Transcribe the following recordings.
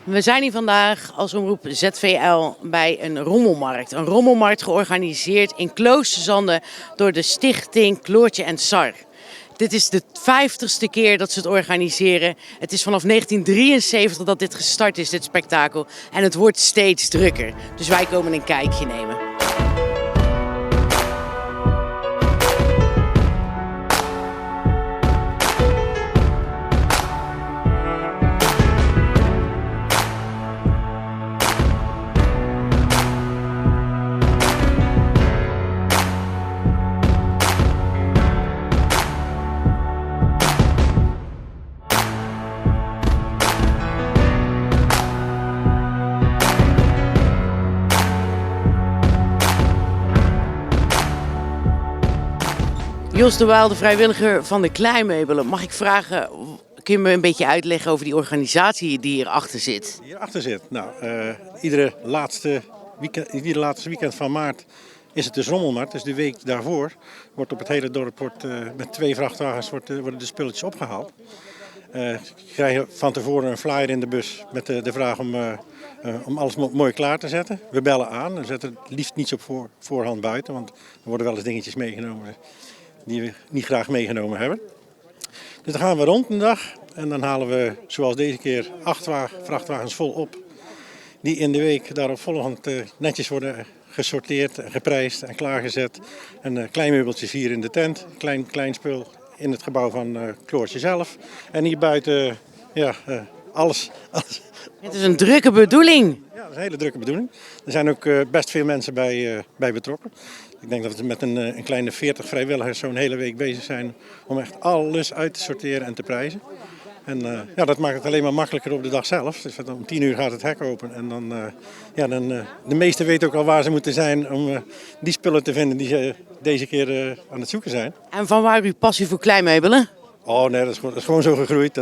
We zijn hier vandaag als omroep ZVL bij een rommelmarkt. Een rommelmarkt georganiseerd in Kloosterzande door de stichting Kloortje en Sar. Dit is de 50ste keer dat ze het organiseren. Het is vanaf 1973 dat dit gestart is, dit spektakel. En het wordt steeds drukker. Dus wij komen een kijkje nemen. Jos de Waal, de vrijwilliger van de Kleinmeubelen. Mag ik vragen, kun je me een beetje uitleggen over die organisatie die hierachter zit? Hierachter zit? Nou, iedere laatste weekend van maart is het dus rommelmarkt. Dus de week daarvoor wordt op het hele dorp met 2 vrachtwagens worden de spulletjes opgehaald. We krijgen van tevoren een flyer in de bus met de vraag om alles mooi klaar te zetten. We bellen aan en zetten het liefst niets op voorhand buiten, want er worden wel eens dingetjes meegenomen die we niet graag meegenomen hebben. Dus dan gaan we rond een dag en dan halen we zoals deze keer 8 vrachtwagens vol op. Die in de week daarop volgend netjes worden gesorteerd, geprijsd en klaargezet. En kleinmeubeltjes hier in de tent, klein spul in het gebouw van Kloortje zelf. En hier buiten, alles. Het is een drukke bedoeling. Ja, dat is een hele drukke bedoeling. Er zijn ook best veel mensen bij betrokken. Ik denk dat we met een kleine 40 vrijwilligers zo'n hele week bezig zijn om echt alles uit te sorteren en te prijzen. En dat maakt het alleen maar makkelijker op de dag zelf. Dus om 10 uur gaat het hek open en de meesten weten ook al waar ze moeten zijn om die spullen te vinden die ze deze keer aan het zoeken zijn. En van waar uw passie voor kleinmeubelen? Oh nee, dat is gewoon zo gegroeid.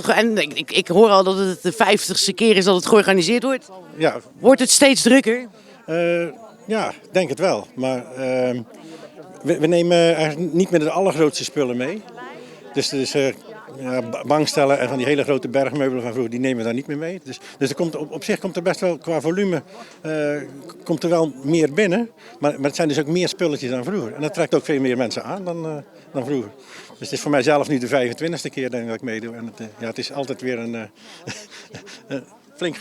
En ik hoor al dat het de 50ste keer is dat het georganiseerd wordt. Ja. Wordt het steeds drukker? Ja, ik denk het wel. Maar we nemen eigenlijk niet meer de allergrootste spullen mee. Dus bankstellen en van die hele grote bergmeubelen van vroeger, die nemen we daar niet meer mee. Dus op zich komt er best wel qua volume komt er wel meer binnen. Maar het zijn dus ook meer spulletjes dan vroeger. En dat trekt ook veel meer mensen aan dan vroeger. Dus het is voor mijzelf nu de 25ste keer denk ik dat ik meedoe. En het is altijd weer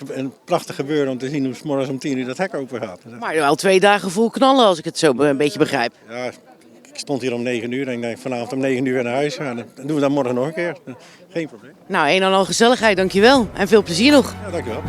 een prachtig gebeuren om te zien hoe 's morgens om 10 uur dat hek open gaat. Maar wel 2 dagen vol knallen als ik het zo een beetje begrijp. Ja, ik stond hier om 9 uur en ik denk vanavond om 9 uur weer naar huis gaan. Dan doen we dat morgen nog een keer. Geen probleem. Nou, een en al gezelligheid, dankjewel. En veel plezier nog. Ja, dankjewel.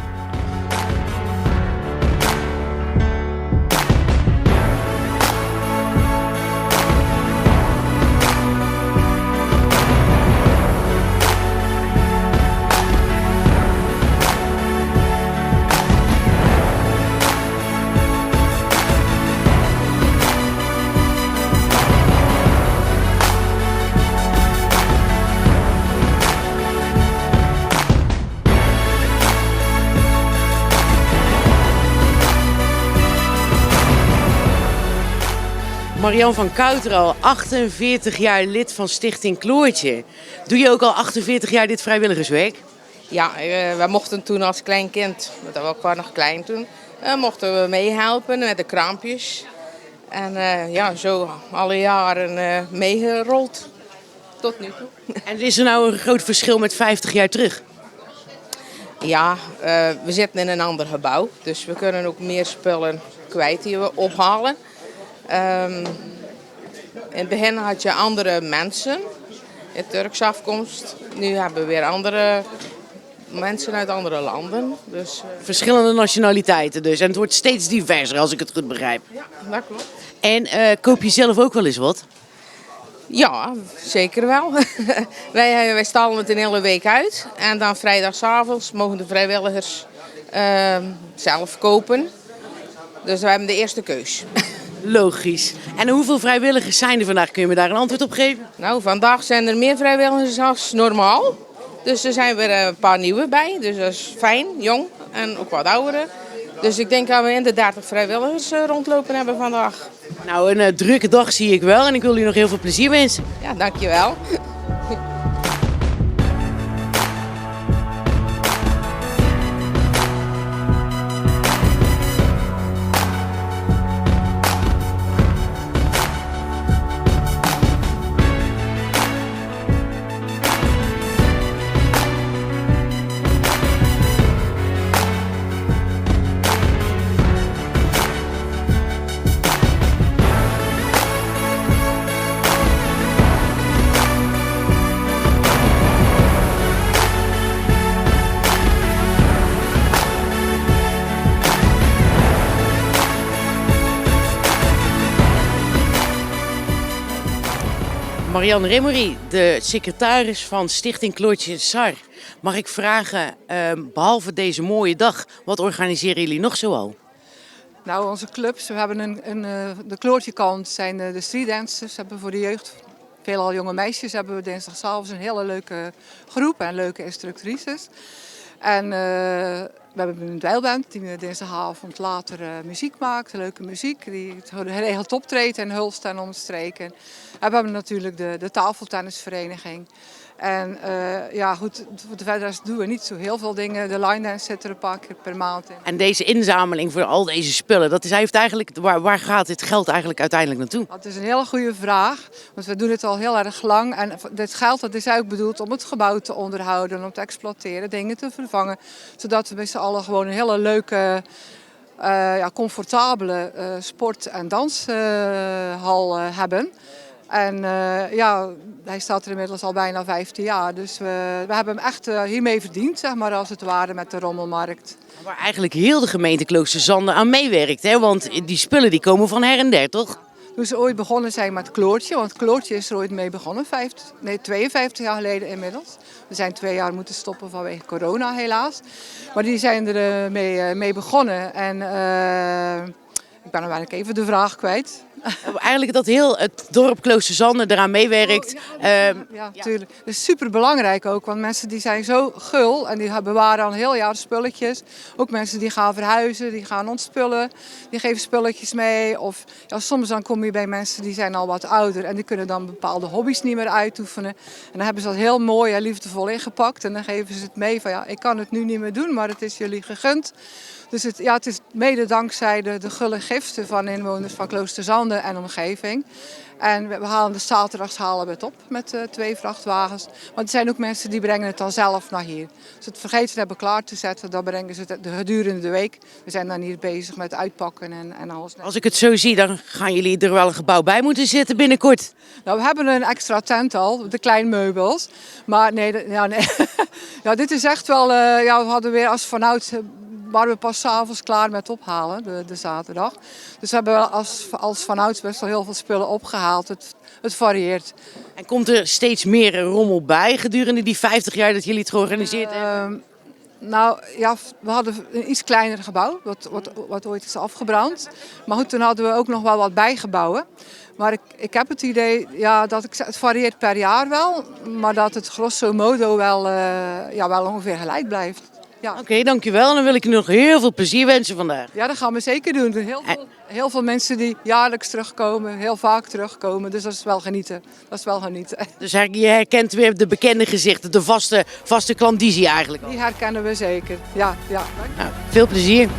Marian van Kouteren, al 48 jaar lid van Stichting Kloortje. Doe je ook al 48 jaar dit vrijwilligerswerk? Ja, wij mochten toen als klein kind, want we waren nog klein toen, mochten we meehelpen met de kraampjes. En zo alle jaren meegerold tot nu toe. En is er nou een groot verschil met 50 jaar terug? Ja, we zitten in een ander gebouw, dus we kunnen ook meer spullen kwijt die we ophalen. In het begin had je andere mensen, in Turkse afkomst. Nu hebben we weer andere mensen uit andere landen. Dus, Verschillende nationaliteiten dus. En het wordt steeds diverser als ik het goed begrijp. Ja, dat klopt. En koop je zelf ook wel eens wat? Ja, zeker wel. wij stallen het een hele week uit. En dan vrijdagavond mogen de vrijwilligers zelf kopen. Dus wij hebben de eerste keus. Logisch. En hoeveel vrijwilligers zijn er vandaag? Kun je me daar een antwoord op geven? Nou, vandaag zijn er meer vrijwilligers als normaal. Dus er zijn weer een paar nieuwe bij. Dus dat is fijn, jong en ook wat ouderen. Dus ik denk dat we inderdaad 30 vrijwilligers rondlopen hebben vandaag. Nou, een drukke dag zie ik wel en ik wil jullie nog heel veel plezier wensen. Ja, dankjewel. Marianne Remory, de secretaris van Stichting Kloortje en Sar. Mag ik vragen, behalve deze mooie dag, wat organiseren jullie nog zoal? Nou, onze clubs, we hebben de Kloortjekant zijn de streetdancers, hebben voor de jeugd, veelal jonge meisjes, hebben we dinsdagavond een hele leuke groep en leuke instructrices. En we hebben een dweilband die dinsdagavond later muziek maakt, leuke muziek, die geregeld optreedt in Hulst en omstreken. En we hebben natuurlijk de tafeltennisvereniging. En ja goed, voor de verder doen we niet zo heel veel dingen. De line dance zit er een paar keer per maand in. En deze inzameling voor al deze spullen, heeft eigenlijk, waar gaat dit geld eigenlijk uiteindelijk naartoe? Dat is een hele goede vraag, want we doen het al heel erg lang. En dit geld dat is ook bedoeld om het gebouw te onderhouden, om te exploiteren, dingen te vervangen. Zodat we met z'n allen gewoon een hele leuke, comfortabele sport- en danshal hebben. En ja, hij staat er inmiddels al bijna 15 jaar. Dus we hebben hem echt hiermee verdiend, zeg maar, als het ware, met de rommelmarkt. Waar eigenlijk heel de gemeente Kloosterzande aan meewerkt, hè? Want die spullen die komen van her en der, toch? Toen ze ooit begonnen zijn met Kloortje, want Kloortje is er ooit mee begonnen, 52 jaar geleden inmiddels. We zijn 2 jaar moeten stoppen vanwege corona helaas. Maar die zijn er mee begonnen en ik ben hem eigenlijk even de vraag kwijt. Eigenlijk dat heel het dorp Kloosterzande eraan meewerkt. Ja, natuurlijk. Dat is super belangrijk ook, want mensen die zijn zo gul en die bewaren al een heel jaar spulletjes. Ook mensen die gaan verhuizen, die gaan ontspullen, die geven spulletjes mee. Of ja, soms dan kom je bij mensen die zijn al wat ouder en die kunnen dan bepaalde hobby's niet meer uitoefenen. En dan hebben ze dat heel mooi en liefdevol ingepakt en dan geven ze het mee van ja, ik kan het nu niet meer doen, maar het is jullie gegund. Dus het is mede dankzij de gulle giften van inwoners van Kloosterzande en omgeving. En we halen de zaterdags halen we het op met 2 vrachtwagens. Want er zijn ook mensen die brengen het dan zelf naar hier. Als ze het vergeten hebben klaar te zetten, dan brengen ze het gedurende de week. We zijn dan hier bezig met uitpakken en alles. Als ik het zo zie, dan gaan jullie er wel een gebouw bij moeten zitten binnenkort. Nou, we hebben een extra tent al, de kleinmeubels. Maar nee, ja, dit is echt wel, we hadden weer als vanouds waren we pas 's avonds klaar met ophalen, de zaterdag. Dus we hebben als vanouds best wel heel veel spullen opgehaald. Het varieert. En komt er steeds meer rommel bij gedurende die 50 jaar dat jullie het georganiseerd hebben? Nou ja, we hadden een iets kleiner gebouw, wat ooit is afgebrand. Maar goed, toen hadden we ook nog wel wat bijgebouwen. Maar ik heb het idee, ja, het varieert per jaar wel, maar dat het grosso modo wel ongeveer gelijk blijft. Ja. Oké, dankjewel. En dan wil ik je nog heel veel plezier wensen vandaag. Ja, dat gaan we zeker doen. Heel veel mensen die jaarlijks terugkomen, heel vaak terugkomen. Dus dat is wel genieten. Dus je herkent weer de bekende gezichten, de vaste klandizie eigenlijk al. Die herkennen we zeker, ja. Nou, veel plezier.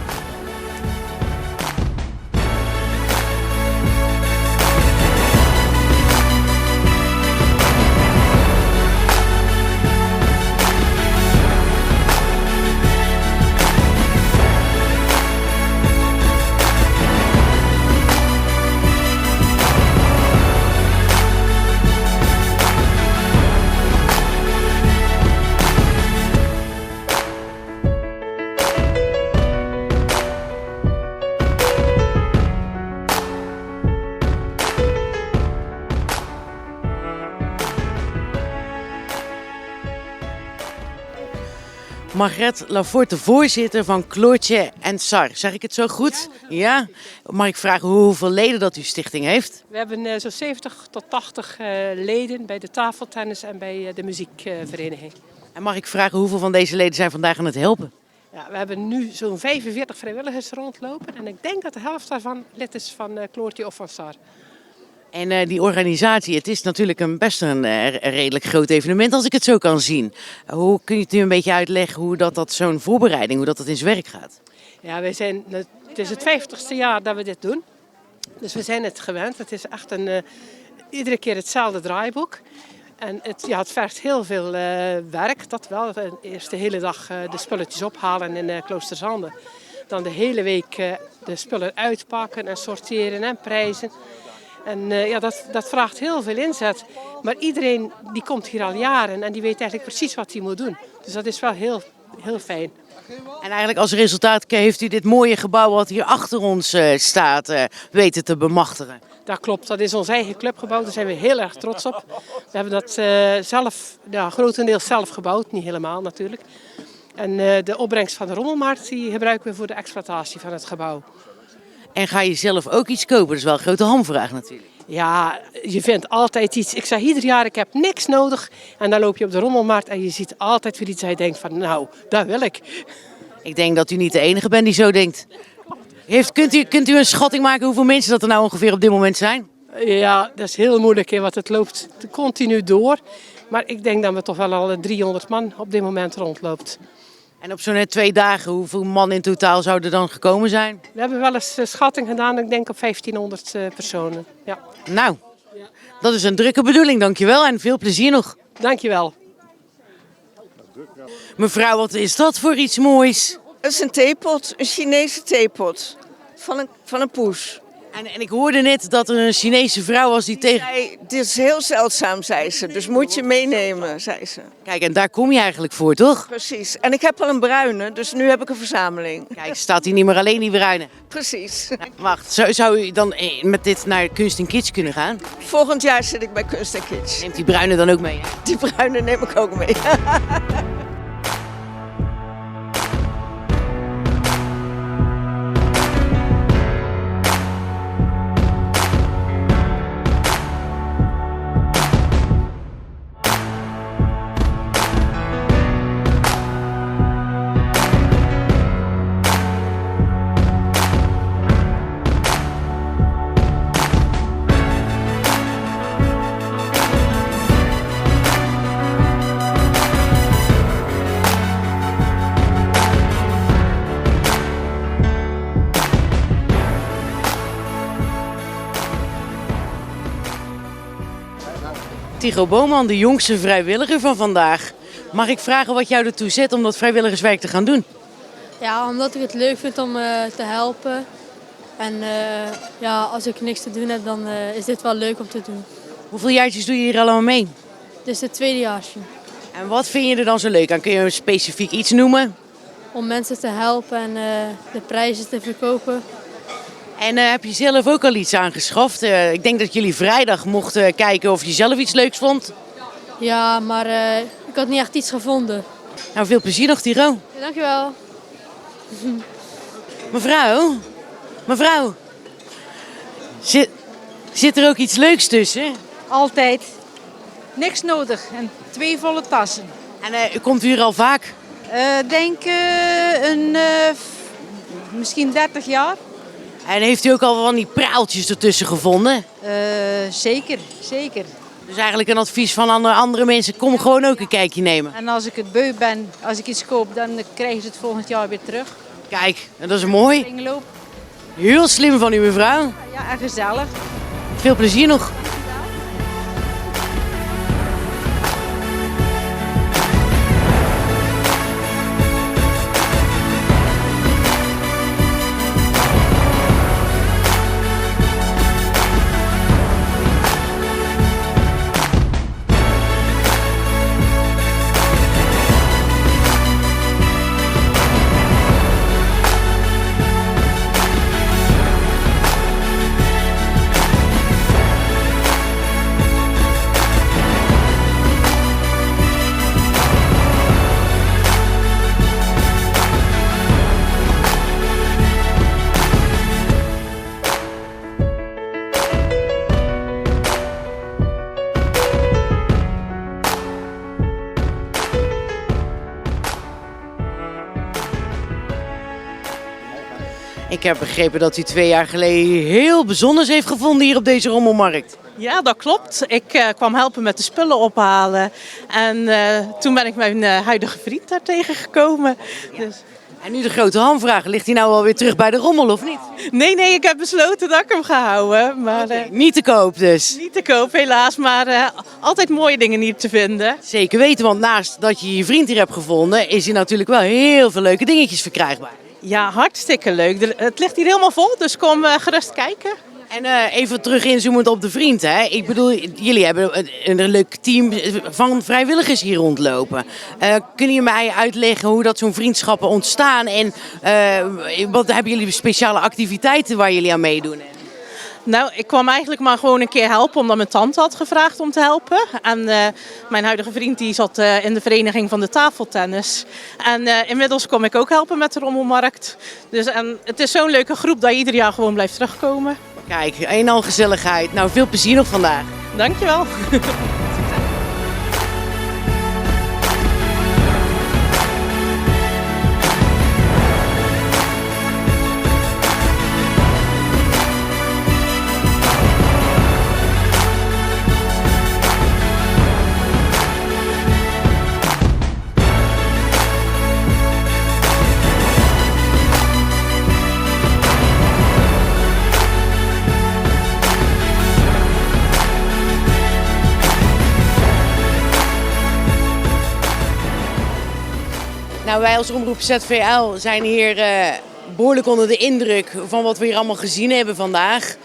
Margret Laforte, voorzitter van Kloortje en Sar. Zeg ik het zo goed? Ja. Mag ik vragen hoeveel leden dat uw stichting heeft? We hebben zo'n 70 tot 80 leden bij de tafeltennis en bij de muziekvereniging. En mag ik vragen hoeveel van deze leden zijn vandaag aan het helpen? Ja, we hebben nu zo'n 45 vrijwilligers rondlopen en ik denk dat de helft daarvan lid is van Kloortje of van Sar. En die organisatie, het is natuurlijk best een redelijk groot evenement als ik het zo kan zien. Hoe kun je het nu een beetje uitleggen hoe dat zo'n voorbereiding, hoe dat in zijn werk gaat? Ja, het is het 50ste jaar dat we dit doen. Dus we zijn het gewend. Het is echt iedere keer hetzelfde draaiboek. En het vergt heel veel werk, dat wel. Eerst de hele dag de spulletjes ophalen in Kloosterzande. Dan de hele week de spullen uitpakken en sorteren en prijzen. En dat vraagt heel veel inzet. Maar iedereen die komt hier al jaren en die weet eigenlijk precies wat hij moet doen. Dus dat is wel heel, heel fijn. En eigenlijk als resultaat heeft u dit mooie gebouw wat hier achter ons staat weten te bemachtigen. Dat klopt, dat is ons eigen clubgebouw. Daar zijn we heel erg trots op. We hebben dat grotendeels zelf gebouwd, niet helemaal natuurlijk. En de opbrengst van de rommelmarkt die gebruiken we voor de exploitatie van het gebouw. En ga je zelf ook iets kopen? Dat is wel een grote hamvraag natuurlijk. Ja, je vindt altijd iets. Ik zeg ieder jaar, ik heb niks nodig. En dan loop je op de rommelmarkt en je ziet altijd weer iets dat je denkt van, nou, dat wil ik. Ik denk dat u niet de enige bent die zo denkt. Kunt u een schatting maken hoeveel mensen dat er nou ongeveer op dit moment zijn? Ja, dat is heel moeilijk, want het loopt continu door. Maar ik denk dat we toch wel al 300 man op dit moment rondloopt. En op zo'n 2 dagen, hoeveel man in totaal zouden er dan gekomen zijn? We hebben wel eens schatting gedaan, ik denk op 1500 personen. Ja. Nou, dat is een drukke bedoeling, dankjewel en veel plezier nog. Dankjewel. Mevrouw, wat is dat voor iets moois? Het is een theepot, een Chinese theepot van een poes. En ik hoorde net dat er een Chinese vrouw was die tegen... Dit is heel zeldzaam, zei ze, dus moet je meenemen, zei ze. Kijk, en daar kom je eigenlijk voor, toch? Precies. En ik heb al een bruine, dus nu heb ik een verzameling. Kijk, staat hier niet meer alleen die bruine. Precies. Wacht, zou u dan met dit naar Kunst en Kitsch kunnen gaan? Volgend jaar zit ik bij Kunst en Kitsch. Neemt die bruine dan ook mee, hè? Die bruine neem ik ook mee. Tycho Boman, de jongste vrijwilliger van vandaag. Mag ik vragen wat jou ertoe zet om dat vrijwilligerswerk te gaan doen? Ja, omdat ik het leuk vind om te helpen. En als ik niks te doen heb, dan is dit wel leuk om te doen. Hoeveel jaartjes doe je hier allemaal mee? Dit is het tweede jaartje. En wat vind je er dan zo leuk aan? Kun je specifiek iets noemen? Om mensen te helpen en de prijzen te verkopen. En heb je zelf ook al iets aangeschaft? Ik denk dat jullie vrijdag mochten kijken of je zelf iets leuks vond. Ja, maar ik had niet echt iets gevonden. Nou, veel plezier nog, Tiro. Ja, dankjewel. Mevrouw. Zit er ook iets leuks tussen? Altijd. Niks nodig en 2 volle tassen. En u komt hier al vaak? Misschien 30 jaar. En heeft u ook al van die praaltjes ertussen gevonden? Zeker. Dus eigenlijk een advies van andere mensen, kom gewoon ook een kijkje nemen. En als ik het beu ben, als ik iets koop, dan krijgen ze het volgend jaar weer terug. Kijk, dat is mooi. Kringloop. Heel slim van u, mevrouw. Ja, en gezellig. Veel plezier nog. Ik heb begrepen dat u 2 jaar geleden heel bijzonders heeft gevonden hier op deze rommelmarkt. Ja, dat klopt. Ik kwam helpen met de spullen ophalen. En toen ben ik mijn huidige vriend daar tegengekomen. Dus... En nu de grote hamvraag, ligt hij nou alweer terug bij de rommel of niet? Nee, ik heb besloten dat ik hem ga houden. Maar Niet te koop dus. niet te koop helaas, maar altijd mooie dingen hier te vinden. Zeker weten, want naast dat je je vriend hier hebt gevonden, is hier natuurlijk wel heel veel leuke dingetjes verkrijgbaar. Ja, hartstikke leuk. Het ligt hier helemaal vol, dus kom gerust kijken. En even terug inzoomend op de vriend. Hè? Ik bedoel, jullie hebben een leuk team van vrijwilligers hier rondlopen. Kunnen jullie mij uitleggen hoe dat zo'n vriendschappen ontstaan? En wat hebben jullie speciale activiteiten waar jullie aan meedoen? Nou, ik kwam eigenlijk maar gewoon een keer helpen omdat mijn tante had gevraagd om te helpen. En mijn huidige vriend die zat in de vereniging van de tafeltennis. En inmiddels kom ik ook helpen met de rommelmarkt. Dus het is zo'n leuke groep dat je ieder jaar gewoon blijft terugkomen. Kijk, een al gezelligheid. Nou, veel plezier nog vandaag. Dankjewel. Nou, wij als omroep ZVL zijn hier behoorlijk onder de indruk van wat we hier allemaal gezien hebben vandaag.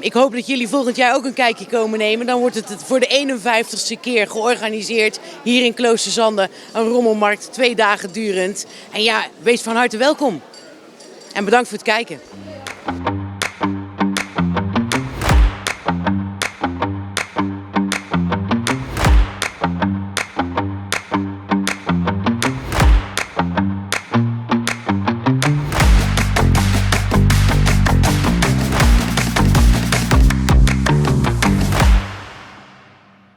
Ik hoop dat jullie volgend jaar ook een kijkje komen nemen. Dan wordt het voor de 51ste keer georganiseerd hier in Kloosterzande. Een rommelmarkt, 2 dagen durend. En ja, wees van harte welkom. En bedankt voor het kijken.